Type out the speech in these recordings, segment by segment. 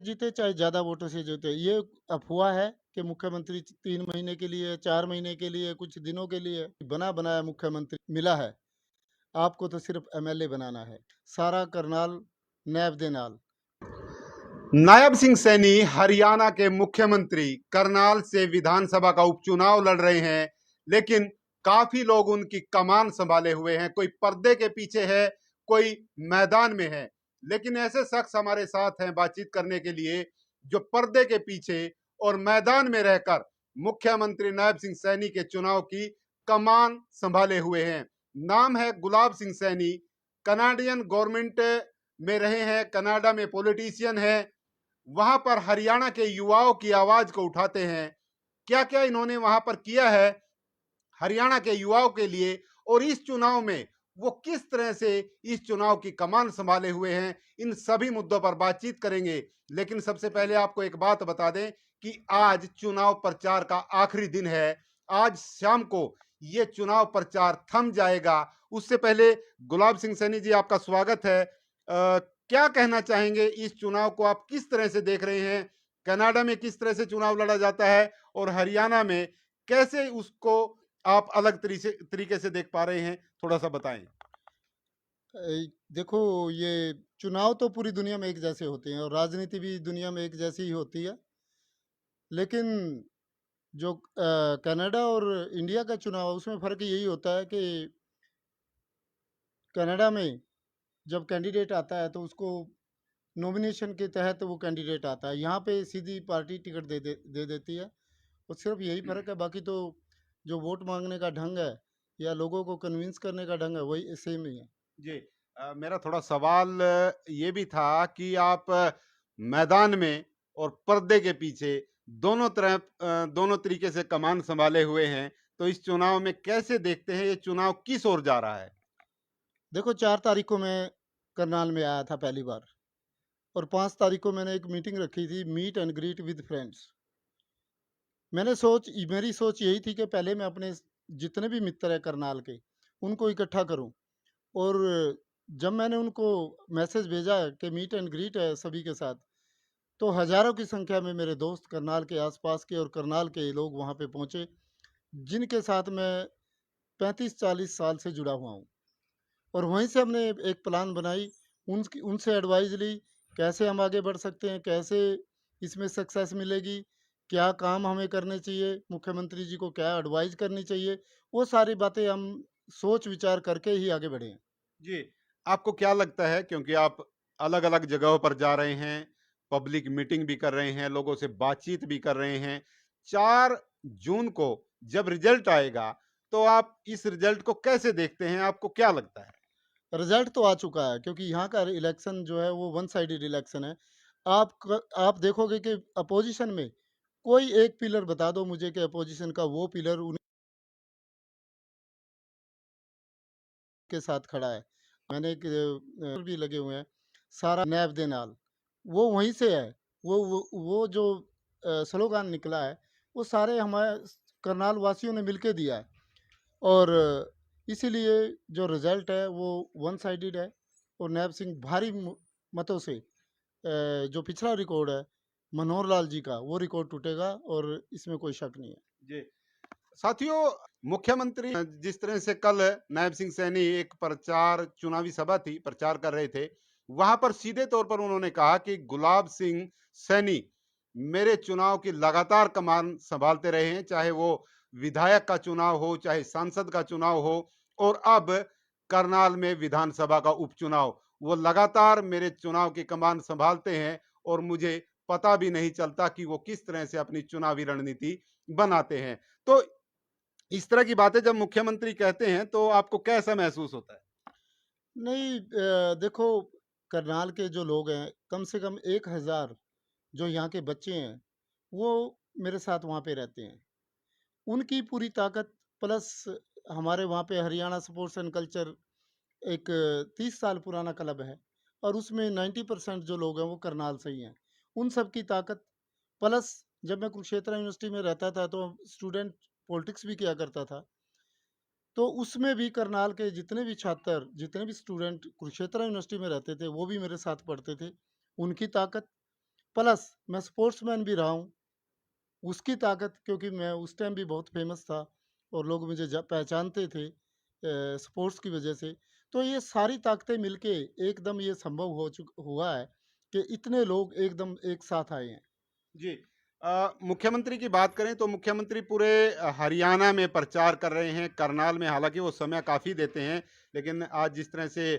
जीते चाहे ज़्यादा वोटों से जीते, ये अफ़वाह है कि मुख्यमंत्री 3 महीने के लिए, 4 महीने के लिए, कुछ दिनों के लिए बना-बनाया मुख्यमंत्री मिला है। आपको तो सिर्फ़ एमएलए बनाना है। सारा करनाल नैब दे नाल। नायब सिंह सैनी हरियाणा के मुख्यमंत्री करनाल से विधानसभा का उपचुनाव लड़ रहे हैं, लेकिन काफी लोग उनकी कमान संभाले हुए हैं। कोई पर्दे के पीछे है, कोई मैदान में है, लेकिन ऐसे शख्स हमारे साथ हैं बातचीत करने के लिए जो पर्दे के पीछे और मैदान में रहकर मुख्यमंत्री नायब सिंह सैनी के चुनाव की कमान संभाले हुए हैं। नाम है गुलाब सिंह सैनी। कनाडियन गवर्नमेंट में रहे हैं, कनाडा में पॉलिटिशियन है, वहां पर हरियाणा के युवाओं की आवाज को उठाते हैं। क्या क्या इन्होंने वहां पर किया है हरियाणा के युवाओं के लिए, और इस चुनाव में वो किस तरह से इस चुनाव की कमान संभाले हुए हैं, इन सभी मुद्दों पर बातचीत करेंगे। लेकिन सबसे पहले आपको एक बात बता दें कि आज चुनाव प्रचार का आखिरी दिन है। आज शाम को ये चुनाव प्रचार थम जाएगा। उससे पहले गुलाब सिंह सैनी जी, आपका स्वागत है। क्या कहना चाहेंगे, इस चुनाव को आप किस तरह से देख रहे हैं? कनाडा में किस तरह से चुनाव लड़ा जाता है और हरियाणा में कैसे उसको आप अलग तरीके से देख पा रहे हैं, थोड़ा सा बताएं। देखो, ये चुनाव तो पूरी दुनिया में एक जैसे होते हैं और राजनीति भी दुनिया में एक जैसी ही होती है। लेकिन जो कनाडा और इंडिया का चुनाव है, उसमें फ़र्क यही होता है कि कनाडा में जब कैंडिडेट आता है तो उसको नॉमिनेशन के तहत वो कैंडिडेट आता है। यहाँ पे सीधी पार्टी टिकट दे देती है। और सिर्फ यही फ़र्क है, बाकी तो जो वोट मांगने का ढंग है या लोगों को कन्विंस करने का ढंग है वही सेम ही है। जी, मेरा थोड़ा सवाल ये भी था कि आप मैदान में और पर्दे के पीछे दोनों तरीके से कमान संभाले हुए हैं, तो इस चुनाव में कैसे देखते हैं, ये चुनाव किस ओर जा रहा है? देखो, 4 तारीख को मैं करनाल में आया था पहली बार, और 5 तारीख को मैंने एक मीटिंग रखी थी, meet and greet with friends. मेरी सोच यही थी कि पहले मैं अपने जितने भी मित्र हैं करनाल के, उनको इकट्ठा करूं। और जब मैंने उनको मैसेज भेजा कि मीट एंड ग्रीट है सभी के साथ, तो हज़ारों की संख्या में मेरे दोस्त करनाल के आसपास के और करनाल के लोग वहाँ पे पहुँचे, जिनके साथ मैं 35-40 साल से जुड़ा हुआ हूँ। और वहीं से हमने एक प्लान बनाई, उनसे एडवाइस ली, कैसे हम आगे बढ़ सकते हैं, कैसे इसमें सक्सेस मिलेगी, क्या काम हमें करने चाहिए, मुख्यमंत्री जी को क्या एडवाइस करनी चाहिए, वो सारी बातें हम सोच विचार करके ही आगे बढ़े हैं। जी, आपको क्या लगता है, क्योंकि आप अलग-अलग जगहों पर जा रहे हैं, पब्लिक मीटिंग भी कर रहे हैं, लोगों से बातचीत भी कर रहे हैं, 4 जून को जब रिजल्ट आएगा, तो आप इस रिजल्ट को कैसे देखते हैं? आपको क्या लगता है? रिजल्ट तो आ चुका है, क्योंकि यहाँ का इलेक्शन जो है वो वन साइडेड इलेक्शन है। आप देखोगे कि अपोजिशन में कोई एक पिलर बता दो मुझे कि अपोजिशन का वो पिलर के साथ खड़ा है। मैंने एक भी लगे हुए हैं, सारा नैब दे नाल, वो वहीं से है। वो जो स्लोगान निकला है, वो सारे हमारे करनाल वासियों ने मिलके दिया है। और इसीलिए जो रिज़ल्ट है वो वन साइडेड है, और नैब सिंह भारी मतों से, जो पिछला रिकॉर्ड है मनोहर लाल जी का, वो रिकॉर्ड टूटेगा और इसमें कोई शक नहीं है। जी। साथियों, मुख्यमंत्री जिस तरह से कल नायब सिंह सैनी एक प्रचार चुनावी सभा थी, प्रचार कर रहे थे, वहां पर सीधे तौर पर उन्होंने कहा कि गुलाब सिंह सैनी मेरे चुनाव की लगातार कमान संभालते रहे हैं, चाहे वो विधायक का चुनाव हो, चाहे सांसद का चुनाव हो, और अब करनाल में विधानसभा का उपचुनाव, वो लगातार मेरे चुनाव की कमान संभालते हैं, और मुझे पता भी नहीं चलता कि वो किस तरह से अपनी चुनावी रणनीति बनाते हैं। तो इस तरह की बातें जब मुख्यमंत्री कहते हैं, तो आपको कैसा महसूस होता है? नहीं, देखो, करनाल के जो लोग हैं, कम से कम 1000 जो यहाँ के बच्चे हैं, वो मेरे साथ वहाँ पे रहते हैं। उनकी पूरी ताकत प्लस हमारे वहाँ पे हरियाणा स्पोर्ट्स एंड कल्चर एक 30 साल पुराना क्लब है, और उसमें 90% जो लोग हैं वो करनाल से ही हैं। उन सब की ताकत प्लस, जब मैं कुरुक्षेत्र यूनिवर्सिटी में रहता था तो स्टूडेंट पॉलिटिक्स भी किया करता था। तो उसमें भी करनाल के जितने भी छात्र, जितने भी स्टूडेंट कुरुक्षेत्र यूनिवर्सिटी में रहते थे, वो भी मेरे साथ पढ़ते थे। उनकी ताकत प्लस मैं स्पोर्ट्समैन भी रहा हूँ। उसकी ताकत, क्योंकि मैं उस टाइम भी बहुत फ़ेमस था और लोग मुझे पहचानते थे स्पोर्ट्स की वज़ह से। तो ये सारी ताकतें मिलके एकदम ये संभव हुआ है कि इतने लोग एकदम एक साथ आए हैं। जी। मुख्यमंत्री की बात करें तो मुख्यमंत्री पूरे हरियाणा में प्रचार कर रहे हैं। करनाल में हालाँकि वो समय काफ़ी देते हैं, लेकिन आज जिस तरह से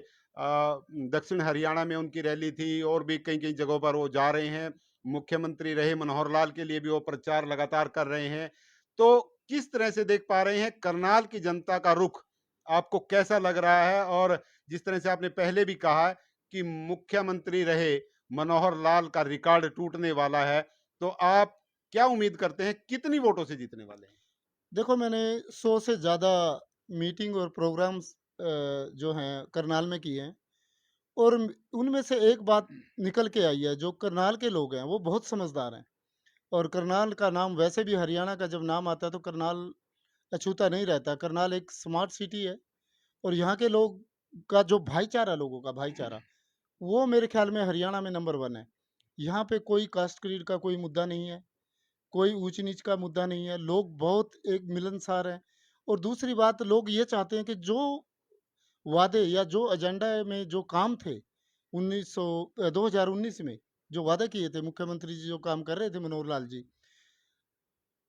दक्षिण हरियाणा में उनकी रैली थी और भी कई-कई जगहों पर वो जा रहे हैं। मुख्यमंत्री रहे मनोहर लाल के लिए भी वो प्रचार लगातार कर रहे हैं। तो किस तरह से देख पा रहे हैं करनाल की जनता का रुख आपको कैसा लग रहा है? और जिस तरह से आपने पहले भी कहा कि मुख्यमंत्री रहे मनोहर लाल का रिकॉर्ड टूटने वाला है, तो आप क्या उम्मीद करते हैं कितनी वोटों से जीतने वाले हैं? देखो, मैंने 100 से ज़्यादा मीटिंग और प्रोग्राम्स जो हैं करनाल में किए हैं, और उनमें से एक बात निकल के आई है, जो करनाल के लोग हैं वो बहुत समझदार हैं। और करनाल का नाम, वैसे भी हरियाणा का जब नाम आता है तो करनाल अछूता नहीं रहता। करनाल एक स्मार्ट सिटी है और यहाँ के लोग का जो भाईचारा, लोगों का भाईचारा, वो मेरे ख्याल में हरियाणा में नंबर 1 है। यहाँ पे कोई कास्ट क्रीड का कोई मुद्दा नहीं है, कोई ऊँच-नीच का मुद्दा नहीं है, लोग बहुत एक मिलनसार हैं। और दूसरी बात, लोग ये चाहते हैं कि जो वादे या जो एजेंडा में जो काम थे 2019 में जो वादे किए थे मुख्यमंत्री जी, जो काम कर रहे थे मनोहर लाल जी,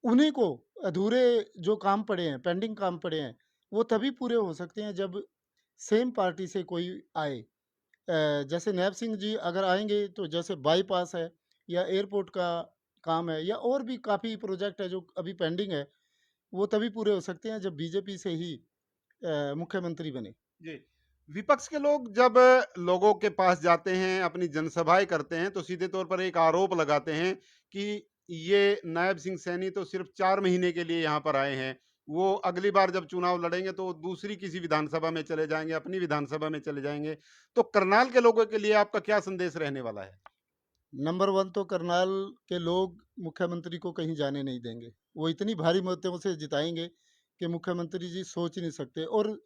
उन्हीं को अधूरे जो काम पड़े हैं, पेंडिंग काम पड़े हैं, वो तभी पूरे हो सकते हैं जब सेम पार्टी से कोई आए। जैसे नैब सिंह जी अगर आएँगे तो जैसे बाईपास है या एयरपोर्ट का काम है या और भी काफ़ी प्रोजेक्ट है जो अभी पेंडिंग है, वो तभी पूरे हो सकते हैं जब बीजेपी से ही मुख्यमंत्री बने। जी। विपक्ष के लोग जब लोगों के पास जाते हैं, अपनी जनसभाएँ करते हैं, तो सीधे तौर पर एक आरोप लगाते हैं कि ये नायब सिंह सैनी तो सिर्फ़ 4 महीने के लिए यहाँ पर आए हैं। वो अगली बार जब चुनाव लड़ेंगे तो दूसरी किसी विधानसभा में चले जाएँगे, अपनी विधानसभा में चले जाएँगे। तो करनाल के लोगों के लिए आपका क्या संदेश रहने वाला है? नंबर 1 तो करनाल के लोग मुख्यमंत्री को कहीं जाने नहीं देंगे। वो इतनी भारी मतों से जिताएँगे कि मुख्यमंत्री जी सोच नहीं सकते। और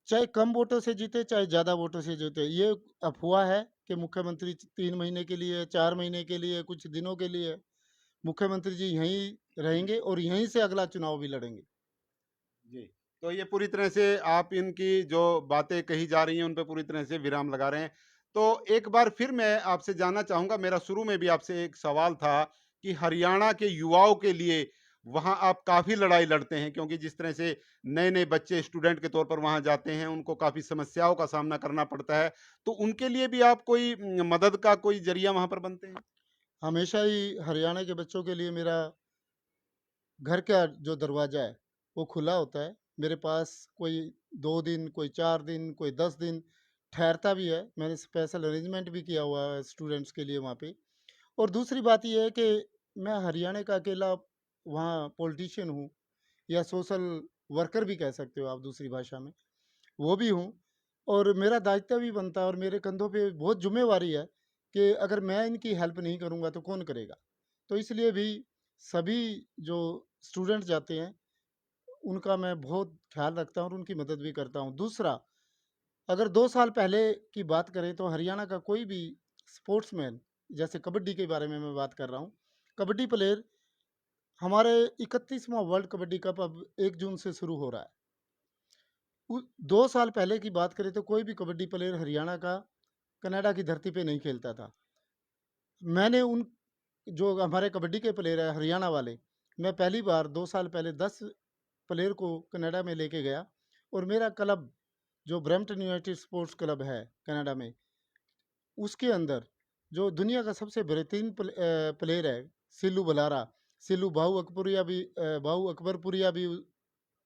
चाहे कम वोटों से जीते, चाहे ज़्यादा वोटों से जीते, ये अफ़वाह है कि मुख्यमंत्री 3 महीने के लिए, 4 महीने के लिए, कुछ दिनों के लिए, मुख्यमंत्री जी यहीं रहेंगे और यहीं से अगला चुनाव भी लड़ेंगे। जी। तो ये पूरी तरह से आप इनकी जो बातें कही जा रही हैं, उन पे पूरी तरह से विराम लगा रहे हैं। तो एक बार फिर मैं आपसे जानना चाहूँगा, मेरा शुरू में भी आपसे एक सवाल था कि हरियाणा के युवाओं के लिए वहाँ आप काफ़ी लड़ाई लड़ते हैं क्योंकि जिस तरह से नए-नए बच्चे स्टूडेंट के तौर पर वहाँ जाते हैं, उनको काफ़ी समस्याओं का सामना करना पड़ता है। तो उनके लिए भी आप कोई मदद का कोई ज़रिया वहाँ पर बनते हैं? हमेशा ही हरियाणा के बच्चों के लिए मेरा घर का जो दरवाज़ा है, वो खुला होता है। मेरे पास कोई 2 दिन, कोई 4 दिन, कोई 10 दिन ठहरता भी है। मैंने स्पेशल अरेंजमेंट भी किया हुआ है स्टूडेंट्स के लिए वहाँ पे। और दूसरी बात ये है कि मैं हरियाणा का अकेला वहाँ पॉलिटिशियन हूँ, या सोशल वर्कर भी कह सकते हो आप दूसरी भाषा में, वो भी हूँ। और मेरा दायित्व भी बनता है और मेरे कंधों पे बहुत ज़िम्मेवारी है कि अगर मैं इनकी हेल्प नहीं करूँगा तो कौन करेगा? तो इसलिए भी सभी जो स्टूडेंट जाते हैं, उनका मैं बहुत ख़्याल रखता हूँ और उनकी मदद भी करता हूँ। दूसरा, अगर 2 साल पहले की बात करें तो हरियाणा का कोई भी स्पोर्ट्समैन, जैसे कबड्डी के बारे में मैं बात कर रहा हूँ। कबड्डी प्लेयर, हमारे 31वाँ वर्ल्ड कबड्डी कप अब 1 जून से शुरू हो रहा है। उ 2 साल पहले की बात करें तो कोई भी कबड्डी प्लेयर हरियाणा का कनाडा की धरती पे नहीं खेलता था। मैंने उन जो हमारे कबड्डी के प्लेयर हैं हरियाणा वाले, मैं पहली बार 2 साल पहले 10 प्लेयर को कनाडा में लेके गया। और मेरा क्लब जो ब्रैम्पटन यूनाइटेड स्पोर्ट्स क्लब है कनाडा में, उसके अंदर जो दुनिया का सबसे बेहतरीन प्लेयर है, सिल्लू बलारा, सिल्लू भाऊ अकबरपुरिया भी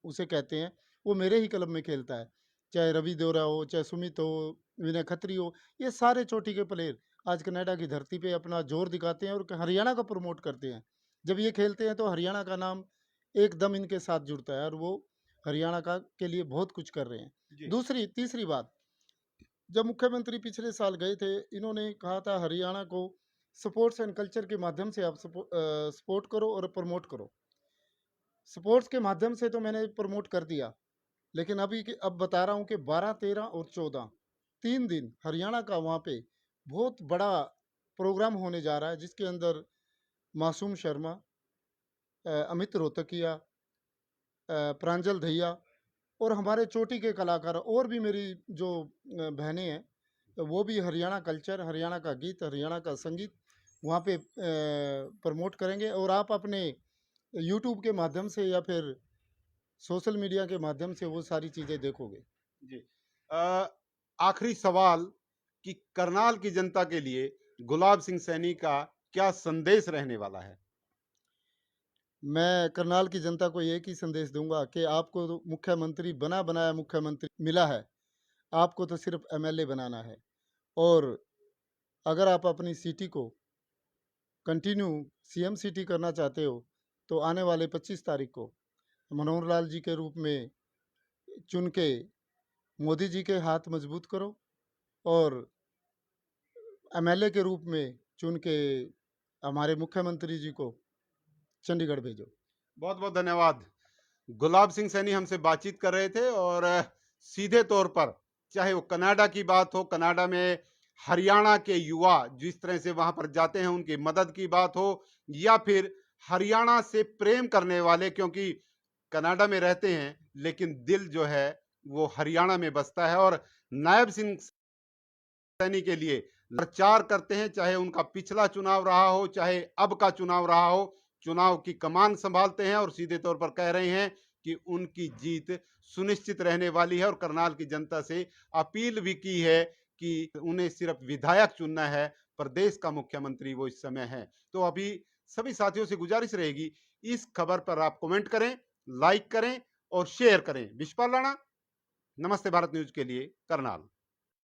उसे कहते हैं, वो मेरे ही क्लब में खेलता है। चाहे रवि देवरा हो, चाहे सुमित हो, विनय खत्री हो, ये सारे चोटी के प्लेयर आज कनाडा की धरती पे अपना जोर दिखाते हैं और हरियाणा को प्रमोट करते हैं। जब ये खेलते हैं तो हरियाणा का नाम एकदम इनके साथ जुड़ता है और वो हरियाणा का के लिए बहुत कुछ कर रहे हैं। जी। दूसरी तीसरी बात, जब मुख्यमंत्री पिछले साल गए थे, इन्होंने कहा था हरियाणा को स्पोर्ट्स एंड कल्चर के माध्यम से आप सपोर्ट करो और प्रमोट करो। स्पोर्ट्स के माध्यम से तो मैंने प्रमोट कर दिया, लेकिन अब बता रहा हूँ कि 12, 13 और 14 3 दिन हरियाणा का वहाँ पे बहुत बड़ा प्रोग्राम होने जा रहा है जिसके अंदर मासूम शर्मा, अमित रोहतकिया, प्रांजल दहिया और हमारे चोटी के कलाकार और भी मेरी जो बहनें हैं, तो वो भी हरियाणा कल्चर, हरियाणा का गीत, हरियाणा का संगीत वहाँ पे प्रमोट करेंगे। और आप अपने यूट्यूब के माध्यम से या फिर सोशल मीडिया के माध्यम से वो सारी चीज़ें देखोगे। जी। अ, आखिरी सवाल कि करनाल की जनता के लिए गुलाब सिंह सैनी का क्या संदेश रहने वाला है? मैं करनाल की जनता को एक ही संदेश दूंगा कि आपको तो मुख्यमंत्री बना बनाया मुख्यमंत्री मिला है, आपको तो सिर्फ एमएलए बनाना है। और अगर आप अपनी सिटी को कंटिन्यू सीएम सिटी करना चाहते हो तो आने वाले 25 तारीख को मनोहर लाल जी के रूप में चुन के मोदी जी के हाथ मजबूत करो और एमएलए के रूप में चुन के हमारे मुख्यमंत्री जी को चंडीगढ़ भेजो। बहुत-बहुत धन्यवाद। गुलाब सिंह सैनी हमसे बातचीत कर रहे थे और सीधे तौर पर चाहे वो कनाडा की बात हो, कनाडा में हरियाणा के युवा जिस तरह से वहां पर जाते हैं उनकी मदद की बात हो, या फिर हरियाणा से प्रेम करने वाले, क्योंकि कनाडा में रहते हैं लेकिन दिल जो है वो हरियाणा में बसता है और नायब सिंह सैनी के लिए प्रचार करते हैं, चाहे उनका पिछला चुनाव रहा हो, चाहे अब का चुनाव रहा हो, चुनाव की कमान संभालते हैं और सीधे तौर पर कह रहे हैं कि उनकी जीत सुनिश्चित रहने वाली है और करनाल की जनता से अपील भी की है कि उन्हें सिर्फ विधायक चुनना है, प्रदेश का मुख्यमंत्री वो इस समय है। तो अभी सभी साथियों से गुजारिश रहेगी, इस खबर पर आप कमेंट करें, लाइक करें और शेयर करें। विश्वपाल राणा, नमस्ते भारत न्यूज के लिए, करनाल।